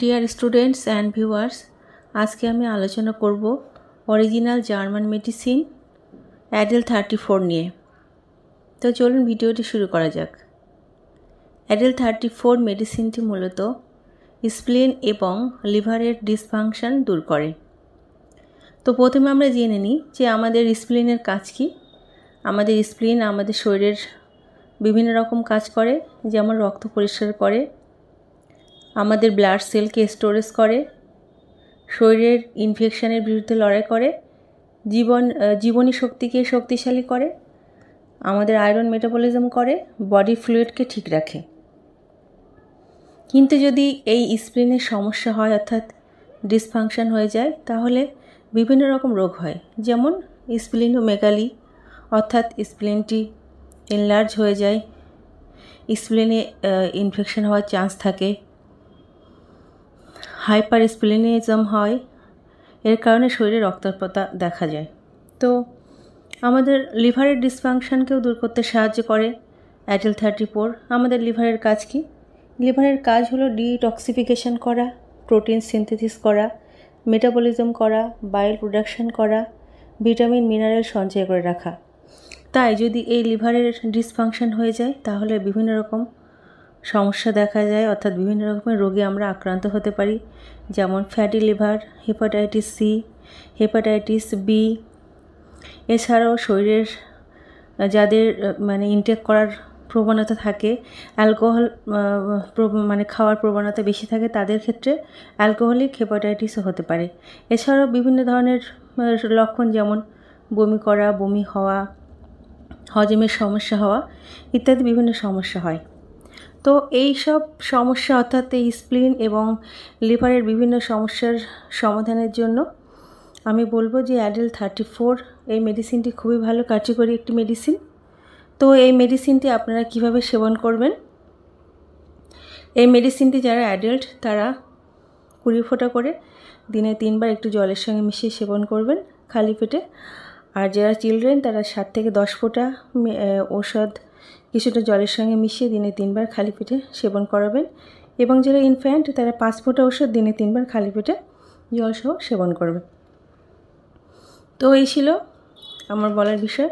Dear students and viewers, আজকে আমি আলোচনা করব অরিজিনাল জার্মান মেডিসিন অ্যাডেল 34 নিয়ে। তো চলুন ভিডিওটি শুরু করা যাক। অ্যাডেল 34 মেডিসিনটি মূলত স্প্লিন এবং লিভারের ডিসফাংশন দূর করে। তো প্রথমে আমরা জেনে নিই যে আমাদের স্প্লিনের কাজ কী। আমাদের স্প্লিন আমাদের শরীরের বিভিন্ন রকম কাজ করে, যেমন রক্ত পরিষ্কার করে, আমাদের ব্লাড সেলকে স্টোরেজ করে, শরীরের ইনফেকশনের বিরুদ্ধে লড়াই করে, জীবনী শক্তিকে শক্তিশালী করে, আমাদের আয়রন মেটাবলিজম করে, বডি ফ্লুইডকে ঠিক রাখে। কিন্তু যদি এই স্প্লিনের সমস্যা হয় অর্থাৎ ডিসফাংশন হয়ে যায়, তাহলে বিভিন্ন রকম রোগ হয়, যেমন স্প্লিনোমেগালি অর্থাৎ স্প্লিনটি এনলার্জ হয়ে যায়, স্প্লিনে ইনফেকশন হওয়ার চান্স থাকে, হাইপার স্প্লিনিজম হয়, এর কারণে শরীরে রক্তাল্পতা দেখা যায়। তো আমাদের লিভারের ডিসফাংশনকেও দূর করতে সাহায্য করে অ্যাডেল 34। আমাদের লিভারের কাজ কি? লিভারের কাজ হলো ডিটক্সিফিকেশন করা, প্রোটিন সিনথেসিস করা, মেটাবলিজম করা, বাইল প্রোডাকশন করা, ভিটামিন মিনারেল সঞ্চয় করে রাখা। তাই যদি এই লিভারের ডিসফাংশন হয়ে যায়, তাহলে বিভিন্ন রকম সমস্যা দেখা যায়, অর্থাৎ বিভিন্ন রকমের রোগে আমরা আক্রান্ত হতে পারি, যেমন fatty liver, hepatitis C, hepatitis B. এছাড়াও শরীরের যাদের ইনটেক করার প্রবণতা থাকে, অ্যালকোহল খাওয়ার প্রবণতা বেশি থাকে, তাদের ক্ষেত্রে অ্যালকোহলিক হেপাটাইটিসও হতে পারে। এছাড়াও বিভিন্ন ধরনের লক্ষণ, যেমন বমি করা, বমি হওয়া, হজমের সমস্যা হওয়া ইত্যাদি বিভিন্ন সমস্যা হয়। তো এই সব সমস্যা অর্থাৎ এই স্প্লিন এবং লিভারের বিভিন্ন সমস্যার সমাধানের জন্য আমি বলবো যে অ্যাডেল 34 এই মেডিসিনটি খুবই ভালো কার্যকরী একটি মেডিসিন। তো এই মেডিসিনটি আপনারা কিভাবে সেবন করবেন? এই মেডিসিনটি যারা অ্যাডাল্ট তারা 20 ফোঁটা করে দিনে 3 বার একটু জলের সঙ্গে মিশিয়ে সেবন করবেন খালি পেটে। আর যারা চিলড্রেন তারা 7 থেকে 10 ফোঁটা ঔষধ কিছুটা জলের সঙ্গে মিশিয়ে দিনে 3 বার খালি পেটে সেবন করাবেন। এবং যারা ইনফ্যান্ট তারা 5 ফোঁটা ওষুধ দিনে 3 বার খালি পেটে জলসহ সেবন করবে। তো এই ছিল আমার বলার বিষয়।